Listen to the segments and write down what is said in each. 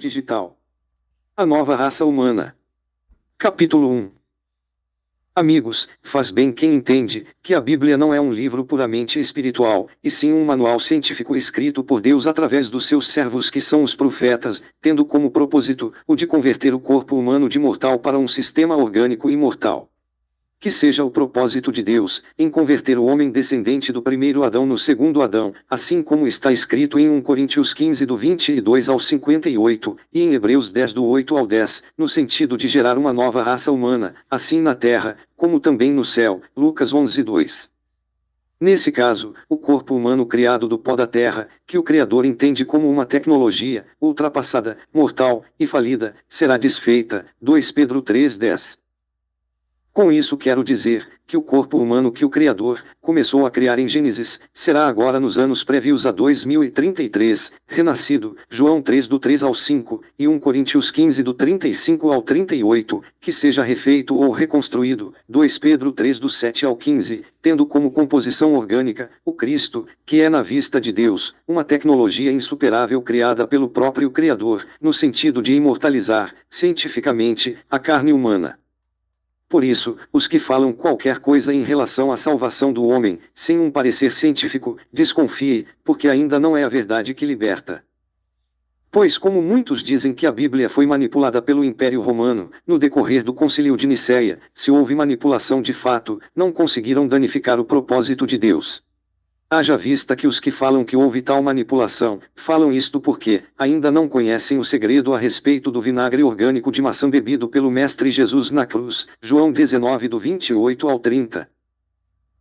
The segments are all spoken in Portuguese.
digital. A nova raça humana. Capítulo 1. Amigos, faz bem quem entende que a Bíblia não é um livro puramente espiritual, e sim um manual científico escrito por Deus através dos seus servos que são os profetas, tendo como propósito o de converter o corpo humano de mortal para um sistema orgânico imortal. Que seja o propósito de Deus, em converter o homem descendente do primeiro Adão no segundo Adão, assim como está escrito em 1 Coríntios 15 do 22 ao 58, e em Hebreus 10 do 8 ao 10, no sentido de gerar uma nova raça humana, assim na terra, como também no céu, Lucas 11 2. Nesse caso, o corpo humano criado do pó da terra, que o Criador entende como uma tecnologia, ultrapassada, mortal, e falida, será desfeita, 2 Pedro 3:10. Com isso quero dizer, que o corpo humano que o Criador começou a criar em Gênesis, será agora nos anos prévios a 2033, renascido, João 3 do 3 ao 5, e 1 Coríntios 15 do 35 ao 38, que seja refeito ou reconstruído, 2 Pedro 3 do 7 ao 15, tendo como composição orgânica, o Cristo, que é na vista de Deus, uma tecnologia insuperável criada pelo próprio Criador, no sentido de imortalizar, cientificamente, a carne humana. Por isso, os que falam qualquer coisa em relação à salvação do homem, sem um parecer científico, desconfie, porque ainda não é a verdade que liberta. Pois como muitos dizem que a Bíblia foi manipulada pelo Império Romano, no decorrer do Concílio de Nicéia, se houve manipulação de fato, não conseguiram danificar o propósito de Deus. Haja vista que os que falam que houve tal manipulação, falam isto porque ainda não conhecem o segredo a respeito do vinagre orgânico de maçã bebido pelo Mestre Jesus na cruz, João 19 do 28 ao 30.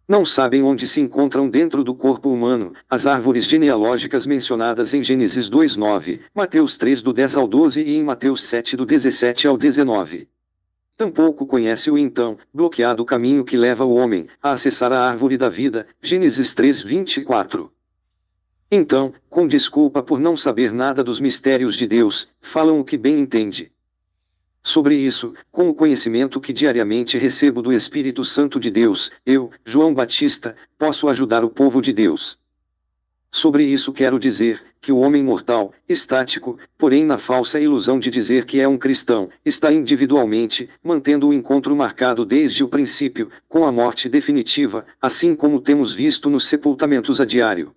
Não sabem onde se encontram dentro do corpo humano, as árvores genealógicas mencionadas em Gênesis 2:9, Mateus 3 do 10 ao 12 e em Mateus 7 do 17 ao 19. Tampouco conhece o então, bloqueado caminho que leva o homem a acessar a árvore da vida, Gênesis 3:24. Então, com desculpa por não saber nada dos mistérios de Deus, falam o que bem entende. Sobre isso, com o conhecimento que diariamente recebo do Espírito Santo de Deus, eu, João Batista, posso ajudar o povo de Deus. Sobre isso quero dizer, que o homem mortal, estático, porém na falsa ilusão de dizer que é um cristão, está individualmente, mantendo o encontro marcado desde o princípio, com a morte definitiva, assim como temos visto nos sepultamentos a diário.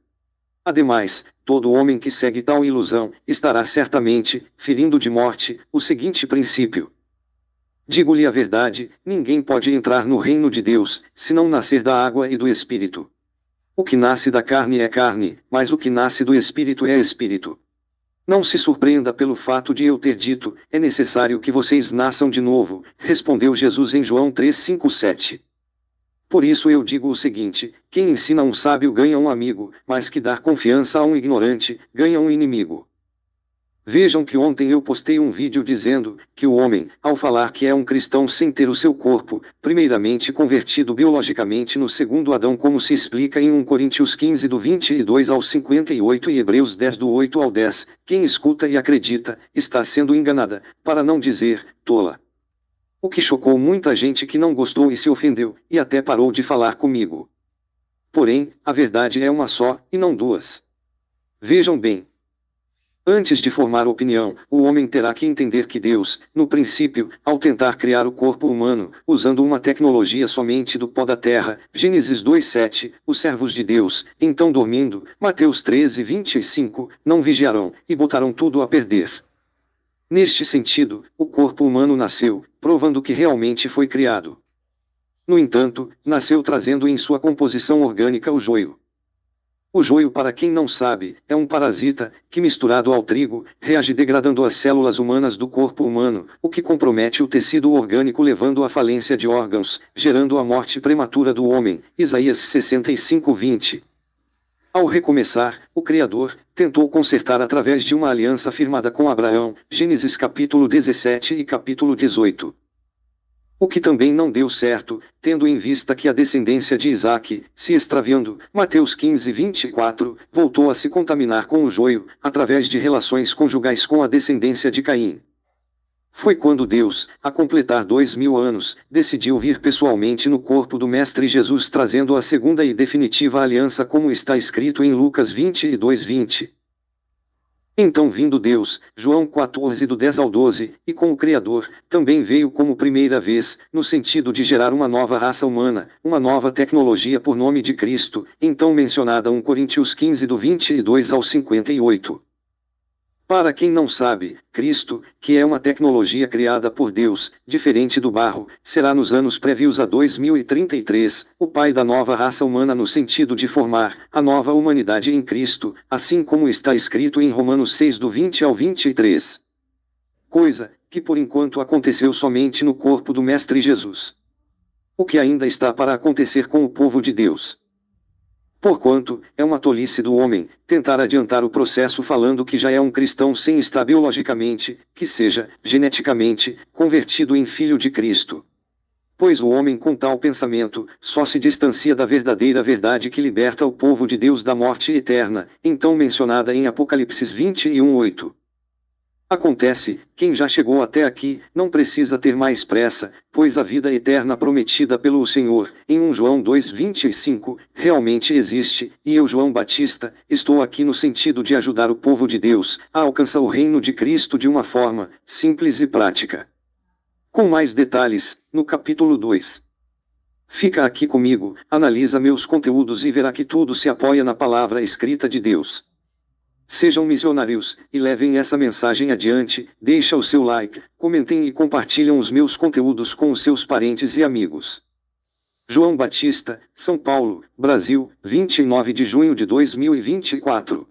Ademais, todo homem que segue tal ilusão, estará certamente, ferindo de morte, o seguinte princípio. Digo-lhe a verdade, ninguém pode entrar no reino de Deus, se não nascer da água e do Espírito. O que nasce da carne é carne, mas o que nasce do Espírito é Espírito. Não se surpreenda pelo fato de eu ter dito, é necessário que vocês nasçam de novo, respondeu Jesus em João 3:5-7. Por isso eu digo o seguinte, quem ensina um sábio ganha um amigo, mas que dar confiança a um ignorante, ganha um inimigo. Vejam que ontem eu postei um vídeo dizendo que o homem, ao falar que é um cristão sem ter o seu corpo, primeiramente convertido biologicamente no segundo Adão, como se explica em 1 Coríntios 15 do 22 ao 58 e Hebreus 10 do 8 ao 10, quem escuta e acredita, está sendo enganada, para não dizer, tola. O que chocou muita gente que não gostou e se ofendeu, e até parou de falar comigo. Porém, a verdade é uma só, e não duas. Vejam bem. Antes de formar opinião, o homem terá que entender que Deus, no princípio, ao tentar criar o corpo humano, usando uma tecnologia somente do pó da terra, Gênesis 2:7, os servos de Deus, então dormindo, Mateus 13:25, não vigiarão, e botaram tudo a perder. Neste sentido, o corpo humano nasceu, provando que realmente foi criado. No entanto, nasceu trazendo em sua composição orgânica o joio. O joio, para quem não sabe, é um parasita, que misturado ao trigo, reage degradando as células humanas do corpo humano, o que compromete o tecido orgânico levando à falência de órgãos, gerando a morte prematura do homem, Isaías 65:20. Ao recomeçar, o Criador tentou consertar através de uma aliança firmada com Abraão, Gênesis capítulo 17 e capítulo 18. O que também não deu certo, tendo em vista que a descendência de Isaque, se extraviando, Mateus 15:24, voltou a se contaminar com o joio, através de relações conjugais com a descendência de Caim. Foi quando Deus, a completar 2000 anos, decidiu vir pessoalmente no corpo do Mestre Jesus trazendo a segunda e definitiva aliança como está escrito em Lucas 22:20. Então vindo Deus, João 14 do 10 ao 12, e com o Criador, também veio como primeira vez, no sentido de gerar uma nova raça humana, uma nova tecnologia por nome de Cristo, então mencionada 1 Coríntios 15 do 22 ao 58. Para quem não sabe, Cristo, que é uma tecnologia criada por Deus, diferente do barro, será nos anos prévios a 2033, o pai da nova raça humana no sentido de formar a nova humanidade em Cristo, assim como está escrito em Romanos 6 do 20 ao 23. Coisa que por enquanto aconteceu somente no corpo do Mestre Jesus. O que ainda está para acontecer com o povo de Deus. Porquanto, é uma tolice do homem, tentar adiantar o processo falando que já é um cristão sem estar biologicamente, que seja, geneticamente, convertido em filho de Cristo. Pois o homem com tal pensamento, só se distancia da verdadeira verdade que liberta o povo de Deus da morte eterna, então mencionada em Apocalipse 21:8. Acontece, quem já chegou até aqui, não precisa ter mais pressa, pois a vida eterna prometida pelo Senhor, em 1 João 2:25, realmente existe, e eu, João Batista, estou aqui no sentido de ajudar o povo de Deus a alcançar o reino de Cristo de uma forma simples e prática. Com mais detalhes, no capítulo 2. Fica aqui comigo, analisa meus conteúdos e verá que tudo se apoia na palavra escrita de Deus. Sejam missionários, e levem essa mensagem adiante, deixa o seu like, comentem e compartilhem os meus conteúdos com os seus parentes e amigos. João Batista, São Paulo, Brasil, 29 de junho de 2024.